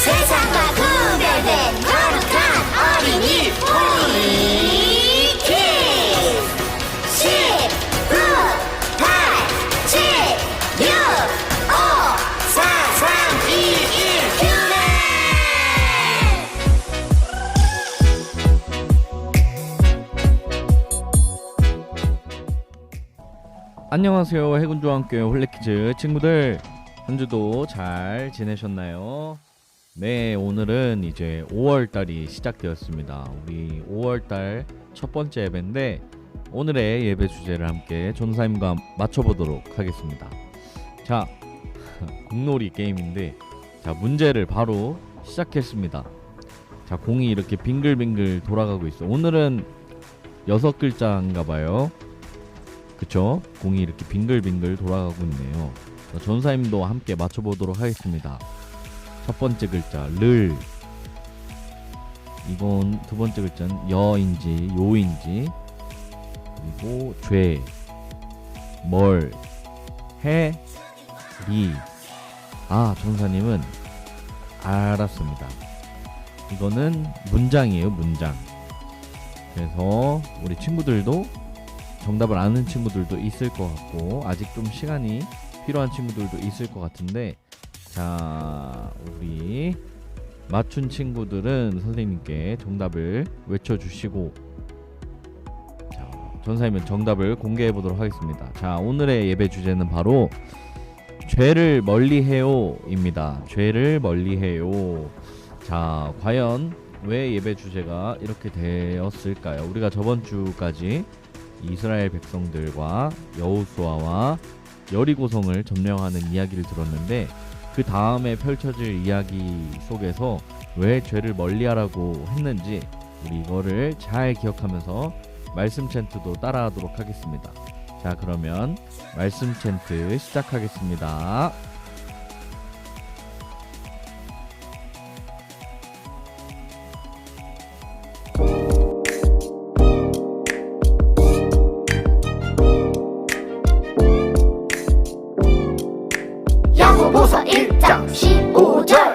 세상과 구별된 거룩한 어린이 폴리키즈 10, 9, 8, 7, 6, 5, 4, 3, 2, 1 휴먼. 안녕하세요. 해군조항교회 홀레키즈 친구들, 한 주도 잘 지내셨나요? 네, 오늘은 이제 5월달이 시작되었습니다. 우리 5월달 첫 번째 예배인데, 오늘의 예배 주제를 함께 전사님과 맞춰보도록 하겠습니다. 자, 공놀이 게임인데, 자, 문제를 바로 시작했습니다. 자, 공이 이렇게 빙글빙글 돌아가고 있어. 오늘은 6글자인가봐요. 그쵸? 공이 이렇게 빙글빙글 돌아가고 있네요. 전사님도 함께 맞춰보도록 하겠습니다. 첫 번째 글자 를, 이건 두 번째 글자는 여인지 요인지, 그리고 죄, 뭘, 해, 리. 아, 전사님은 알았습니다. 이거는 문장이에요, 문장. 그래서 우리 친구들도 정답을 아는 친구들도 있을 것 같고, 아직 좀 시간이 필요한 친구들도 있을 것 같은데, 자, 우리 맞춘 친구들은 선생님께 정답을 외쳐주시고, 자, 전사님은 정답을 공개해 보도록 하겠습니다. 자, 오늘의 예배 주제는 바로 죄를 멀리해요 입니다. 죄를 멀리해요. 자, 과연 왜 예배 주제가 이렇게 되었을까요? 우리가 저번 주까지 이스라엘 백성들과 여호수아와 여리고성을 점령하는 이야기를 들었는데, 그 다음에 펼쳐질 이야기 속에서 왜 죄를 멀리하라고 했는지 우리 이거를 잘 기억하면서 말씀 챈트도 따라하도록 하겠습니다. 자, 그러면 말씀 챈트 시작하겠습니다. 야고보서 1장 15절.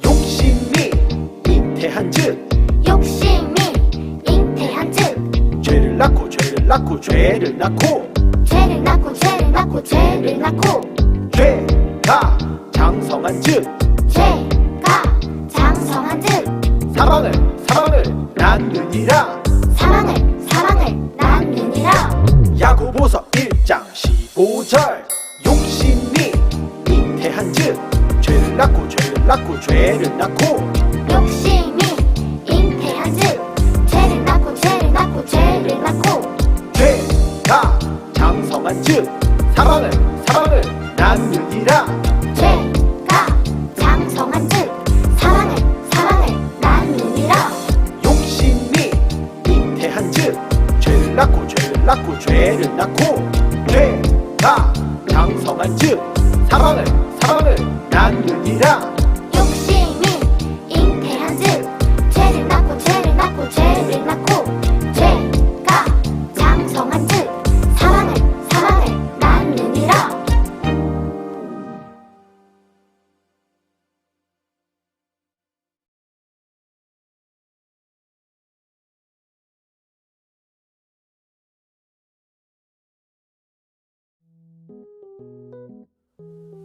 욕심이 잉태한즉 욕심이 잉태한즉 죄를 낳고 죄를 낳고 죄를 낳고 죄를 낳고 죄를 낳고 죄를 낳고 죄가 장성한즉 죄가 장성한즉 사망을 낳느니라. 사망을 낳느니라. 야고보서 1장 15절. 욕심이 잉태한즉 죄를 낳고 죄를 낳고 죄를 낳고 욕심이 잉태한즉 죄를 낳고 죄를 낳고 죄를 낳고 죄가 장성한즉 사망을 낳느니라. 죄가 장성한즉 사망을 낳느니라. 욕심이 잉태한즉 죄를 낳고 죄를 낳고 죄를 낳고 죄가 장성한즉 사망을 낳느니라. 욕심이 잉태한즉 죄를 낳고 죄를 낳고 죄를 낳고 죄가 장성한즉 사망을 낳느니라.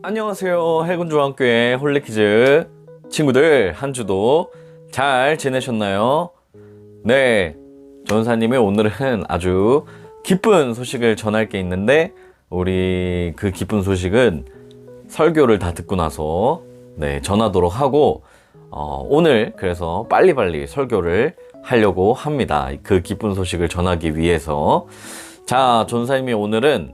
안녕하세요. 해군조항교회 홀레키즈 친구들, 한 주도 잘 지내셨나요? 네, 전사님이 오늘은 아주 기쁜 소식을 전할 게 있는데, 우리 그 기쁜 소식은 설교를 다 듣고 나서 전하도록 하고, 오늘 그래서 빨리빨리 설교를 하려고 합니다. 그 기쁜 소식을 전하기 위해서. 자, 전사님이 오늘은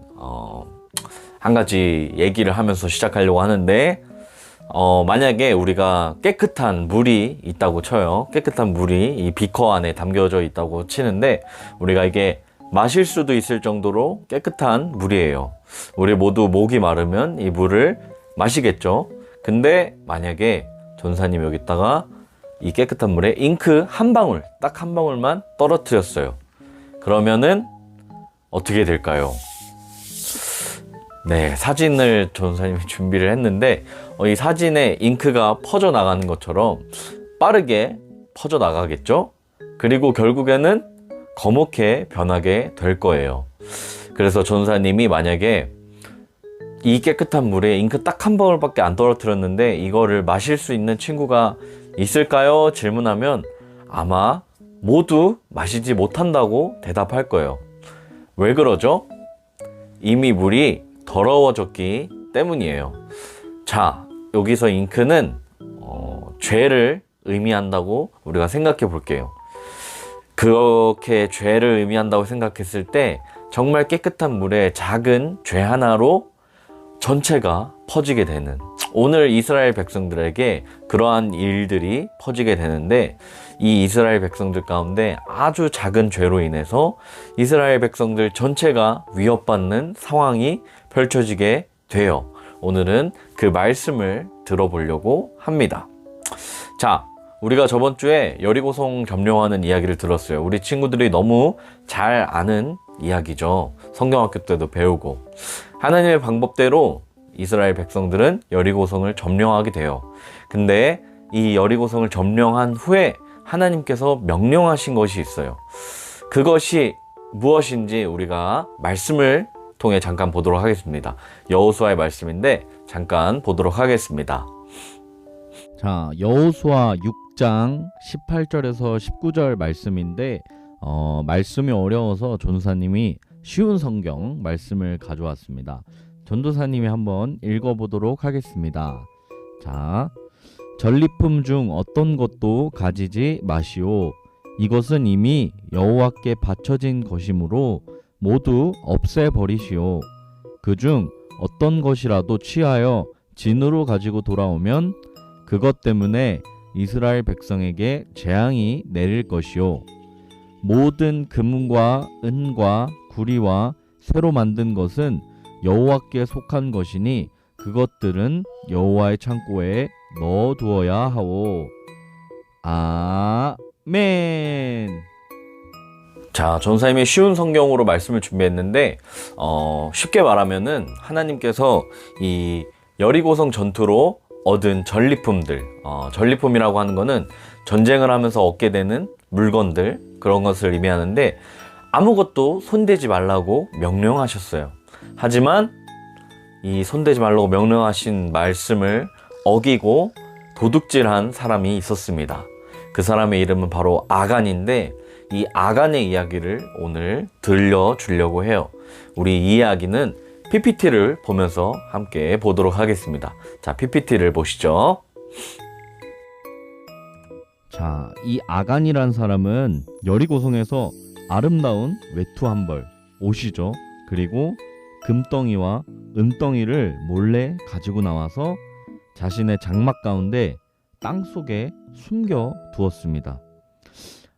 한 가지 얘기를 하면서 시작하려고 하는데, 만약에 우리가 깨끗한 물이 있다고 쳐요. 깨끗한 물이 이 비커 안에 담겨져 있다고 치는데, 우리가 이게 마실 수도 있을 정도로 깨끗한 물이에요. 우리 모두 목이 마르면 이 물을 마시겠죠. 근데 만약에 전사님 여기다가 이 깨끗한 물에 잉크 한 방울, 딱 한 방울만 떨어뜨렸어요. 그러면은 어떻게 될까요? 네, 사진을 전사님이 준비를 했는데 이 사진에 잉크가 퍼져나가는 것처럼 빠르게 퍼져나가겠죠? 그리고 결국에는 거목해 변하게 될 거예요. 그래서 전사님이 만약에 이 깨끗한 물에 잉크 딱 한 방울밖에 안 떨어뜨렸는데 이거를 마실 수 있는 친구가 있을까요? 질문하면 아마 모두 마시지 못한다고 대답할 거예요. 왜 그러죠? 이미 물이 더러워졌기 때문이에요. 자, 여기서 잉크는 죄를 의미한다고 우리가 생각해 볼게요. 그렇게 죄를 의미한다고 생각했을 때 정말 깨끗한 물에 작은 죄 하나로 전체가 퍼지게 되는, 오늘 이스라엘 백성들에게 그러한 일들이 퍼지게 되는데, 이 이스라엘 백성들 가운데 아주 작은 죄로 인해서 이스라엘 백성들 전체가 위협받는 상황이 펼쳐지게 돼요. 오늘은 그 말씀을 들어보려고 합니다. 자, 우리가 저번 주에 여리고성 점령하는 이야기를 들었어요. 우리 친구들이 너무 잘 아는 이야기죠. 성경학교 때도 배우고. 하나님의 방법대로 이스라엘 백성들은 여리고성을 점령하게 돼요. 근데 이 여리고성을 점령한 후에 하나님께서 명령하신 것이 있어요. 그것이 무엇인지 우리가 말씀을 통해 잠깐 보도록 하겠습니다. 여호수아의 말씀인데 잠깐 보도록 하겠습니다. 자, 여호수아 6장 18절에서 19절 말씀인데 말씀이 어려워서 전도사님이 쉬운 성경 말씀을 가져왔습니다. 전도사님이 한번 읽어보도록 하겠습니다. 자, 전리품 중 어떤 것도 가지지 마시오. 이것은 이미 여호와께 바쳐진 것이므로 모두 없애버리시오. 그중 어떤 것이라도 취하여 진으로 가지고 돌아오면 그것 때문에 이스라엘 백성에게 재앙이 내릴 것이요. 모든 금과 은과 구리와 쇠로 만든 것은 여호와께 속한 것이니 그것들은 여호와의 창고에 넣어두어야 하오. 아멘. 자, 전사님이 쉬운 성경으로 말씀을 준비했는데 쉽게 말하면은 하나님께서 이 여리고성 전투로 얻은 전리품들, 전리품이라고 하는 거는 전쟁을 하면서 얻게 되는 물건들, 그런 것을 의미하는데 아무것도 손대지 말라고 명령하셨어요. 하지만 이 손대지 말라고 명령하신 말씀을 어기고 도둑질한 사람이 있었습니다. 그 사람의 이름은 바로 아간인데, 이 아간의 이야기를 오늘 들려주려고 해요. 우리 이 이야기는 PPT를 보면서 함께 보도록 하겠습니다. 자, PPT를 보시죠. 자, 이 아간이란 사람은 여리고성에서 아름다운 외투 한 벌, 옷이죠. 그리고 금덩이와 은덩이를 몰래 가지고 나와서 자신의 장막 가운데 땅 속에 숨겨 두었습니다.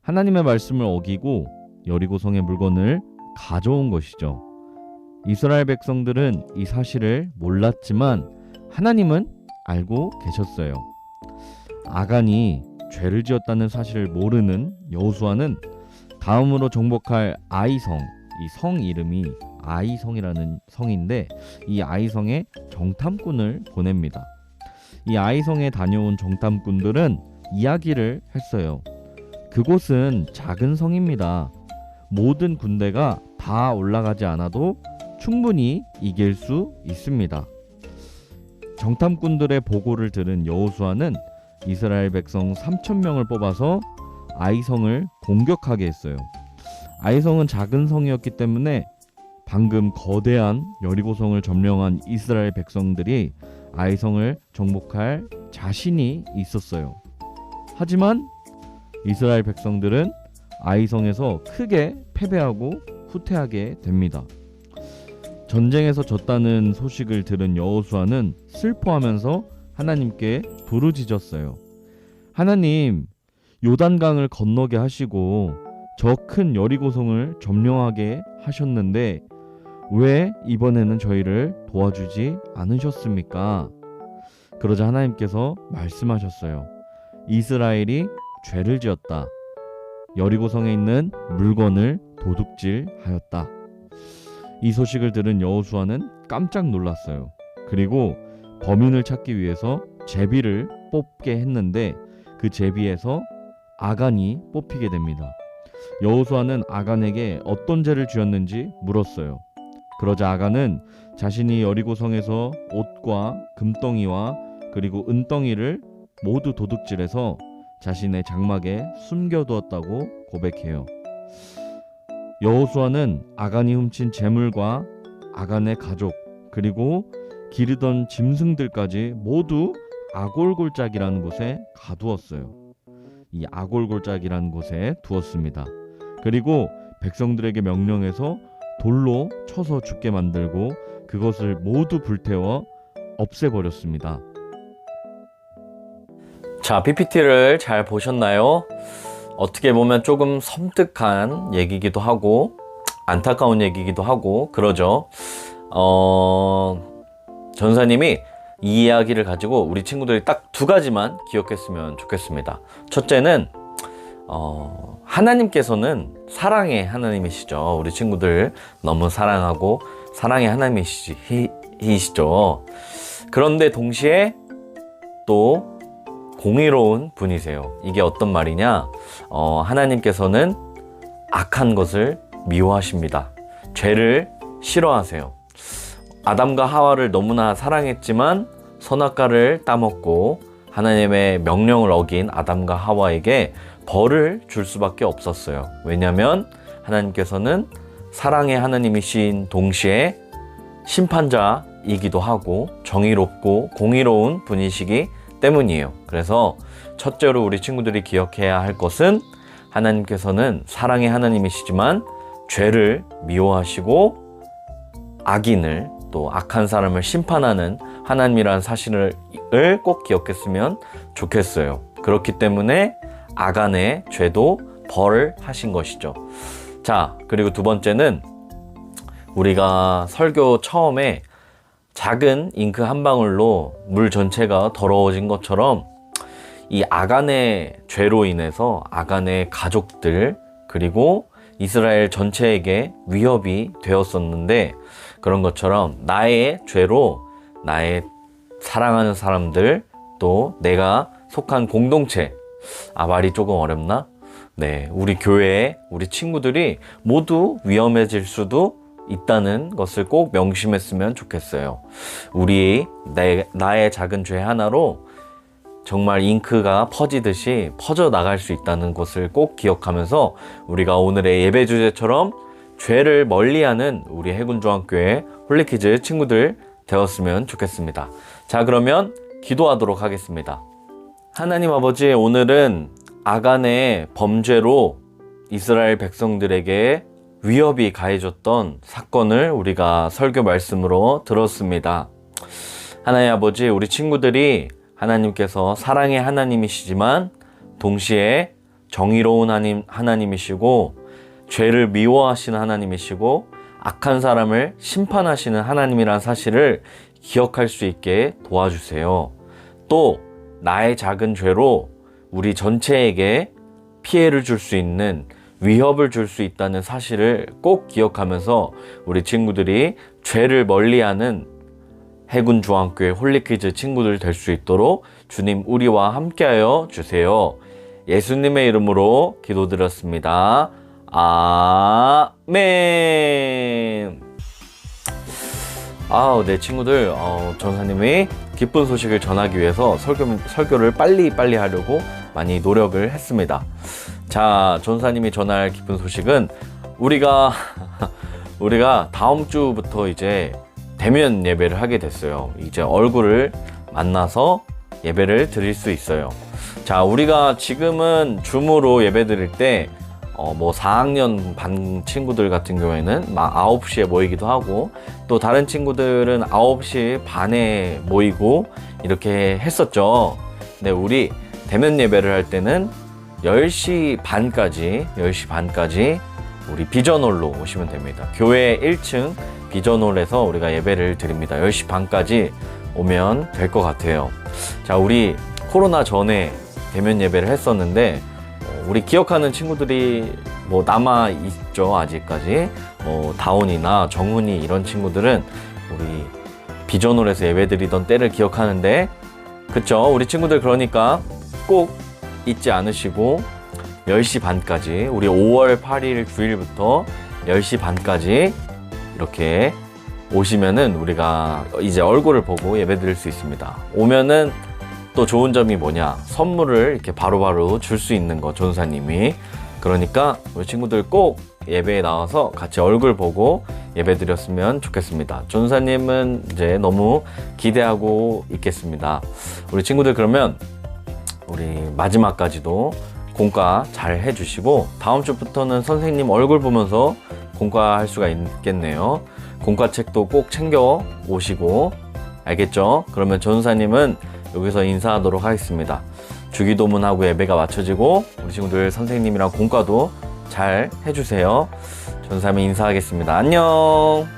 하나님의 말씀을 어기고 여리고성의 물건을 가져온 것이죠. 이스라엘 백성들은 이 사실을 몰랐지만 하나님은 알고 계셨어요. 아간이 죄를 지었다는 사실을 모르는 여호수아는 다음으로 정복할 아이성, 이 성 이름이 아이성이라는 성인데 이 아이성에 정탐꾼을 보냅니다. 이 아이성에 다녀온 정탐꾼들은 이야기를 했어요. 그곳은 작은 성입니다. 모든 군대가 다 올라가지 않아도 충분히 이길 수 있습니다. 정탐꾼들의 보고를 들은 여호수아는 이스라엘 백성 3,000명을 뽑아서 아이성을 공격하게 했어요. 아이성은 작은 성이었기 때문에 방금 거대한 여리고성을 점령한 이스라엘 백성들이 아이성을 정복할 자신이 있었어요. 하지만 이스라엘 백성들은 아이성에서 크게 패배하고 후퇴하게 됩니다. 전쟁에서 졌다는 소식을 들은 여호수아는 슬퍼하면서 하나님께 부르짖었어요. 하나님, 요단강을 건너게 하시고 저 큰 여리고성을 점령하게 하셨는데 왜 이번에는 저희를 도와주지 않으셨습니까? 그러자 하나님께서 말씀하셨어요. 이스라엘이 죄를 지었다. 여리고성에 있는 물건을 도둑질하였다. 이 소식을 들은 여호수아는 깜짝 놀랐어요. 그리고 범인을 찾기 위해서 제비를 뽑게 했는데 그 제비에서 아간이 뽑히게 됩니다. 여호수아는 아간에게 어떤 죄를 지었는지 물었어요. 그러자 아간은 자신이 여리고성에서 옷과 금덩이와 그리고 은덩이를 모두 도둑질해서 자신의 장막에 숨겨두었다고 고백해요. 여호수아는 아간이 훔친 재물과 아간의 가족 그리고 기르던 짐승들까지 모두 아골골짝이라는 곳에 가두었어요. 이 아골골짝이라는 곳에 두었습니다. 그리고 백성들에게 명령해서 돌로 쳐서 죽게 만들고 그것을 모두 불태워 없애버렸습니다. 자, PPT를 잘 보셨나요? 어떻게 보면 조금 섬뜩한 얘기기도 하고 안타까운 얘기기도 하고 그러죠. 전사님이 이 이야기를 가지고 우리 친구들이 딱 두 가지만 기억했으면 좋겠습니다. 첫째는 하나님께서는 사랑의 하나님이시죠. 우리 친구들 너무 사랑하고 사랑의 하나님이시죠. 그런데 동시에 또 공의로운 분이세요. 이게 어떤 말이냐? 하나님께서는 악한 것을 미워하십니다. 죄를 싫어하세요. 아담과 하와를 너무나 사랑했지만 선악과를 따먹고 하나님의 명령을 어긴 아담과 하와에게 벌을 줄 수밖에 없었어요. 왜냐하면 하나님께서는 사랑의 하나님이신 동시에 심판자이기도 하고 정의롭고 공의로운 분이시기 때문이에요. 그래서 첫째로 우리 친구들이 기억해야 할 것은 하나님께서는 사랑의 하나님이시지만 죄를 미워하시고 악인을 또 악한 사람을 심판하는 하나님이라는 사실을 꼭 기억했으면 좋겠어요. 그렇기 때문에 아간의 죄도 벌하신 것이죠. 자, 그리고 두 번째는 우리가 설교 처음에 작은 잉크 한 방울로 물 전체가 더러워진 것처럼 이 아간의 죄로 인해서 아간의 가족들 그리고 이스라엘 전체에게 위협이 되었었는데 그런 것처럼 나의 죄로 나의 사랑하는 사람들 또 내가 속한 공동체 말이 조금 어렵나? 네, 우리 교회 우리 친구들이 모두 위험해질 수도 있다는 것을 꼭 명심했으면 좋겠어요. 나의 작은 죄 하나로 정말 잉크가 퍼지듯이 퍼져 나갈 수 있다는 것을 꼭 기억하면서 우리가 오늘의 예배 주제처럼 죄를 멀리하는 우리 해군중앙교회 홀리키즈 친구들 되었으면 좋겠습니다. 자, 그러면 기도하도록 하겠습니다. 하나님 아버지, 오늘은 아간의 범죄로 이스라엘 백성들에게 위협이 가해졌던 사건을 우리가 설교 말씀으로 들었습니다. 하나님 아버지, 우리 친구들이 하나님께서 사랑의 하나님이시지만 동시에 정의로운 하나님이시고 죄를 미워하시는 하나님이시고 악한 사람을 심판하시는 하나님이란 사실을 기억할 수 있게 도와주세요. 또 나의 작은 죄로 우리 전체에게 피해를 줄 수 있는 위협을 줄 수 있다는 사실을 꼭 기억하면서 우리 친구들이 죄를 멀리하는 해군중앙교회 홀리키즈 친구들 될 수 있도록 주님 우리와 함께하여 주세요. 예수님의 이름으로 기도드렸습니다. 아멘. 네 친구들, 전사님이 기쁜 소식을 전하기 위해서 설교를 빨리 하려고 많이 노력을 했습니다. 자, 전사님이 전할 기쁜 소식은 우리가 다음 주부터 이제 대면 예배를 하게 됐어요. 이제 얼굴을 만나서 예배를 드릴 수 있어요. 자, 우리가 지금은 줌으로 예배 드릴 때 4학년 반 친구들 같은 경우에는 막 9시에 모이기도 하고 또 다른 친구들은 9시 반에 모이고 이렇게 했었죠. 근데 우리 대면 예배를 할 때는 10시 반까지 우리 비전홀로 오시면 됩니다. 교회 1층 비전홀에서 우리가 예배를 드립니다. 10시 반까지 오면 될 것 같아요. 자, 우리 코로나 전에 대면 예배를 했었는데 우리 기억하는 친구들이 뭐 남아 있죠 아직까지. 다온이나 정훈이 이런 친구들은 우리 비전홀에서 예배드리던 때를 기억하는데, 그쵸? 우리 친구들 그러니까 꼭 잊지 않으시고 10시 반까지, 우리 5월 8일 주일부터 10시 반까지 이렇게 오시면은 우리가 이제 얼굴을 보고 예배드릴 수 있습니다. 오면은 또 좋은 점이 뭐냐, 선물을 이렇게 바로바로 줄 수 있는 거, 전사님이. 그러니까 우리 친구들 꼭 예배에 나와서 같이 얼굴 보고 예배 드렸으면 좋겠습니다. 전사님은 이제 너무 기대하고 있겠습니다. 우리 친구들 그러면 우리 마지막까지도 공과 잘 해주시고, 다음 주부터는 선생님 얼굴 보면서 공과할 수가 있겠네요. 공과책도 꼭 챙겨 오시고, 알겠죠? 그러면 전사님은 여기서 인사하도록 하겠습니다. 주기도문하고 예배가 마쳐지고 우리 친구들 선생님이랑 공과도 잘 해주세요. 전사님 인사하겠습니다. 안녕.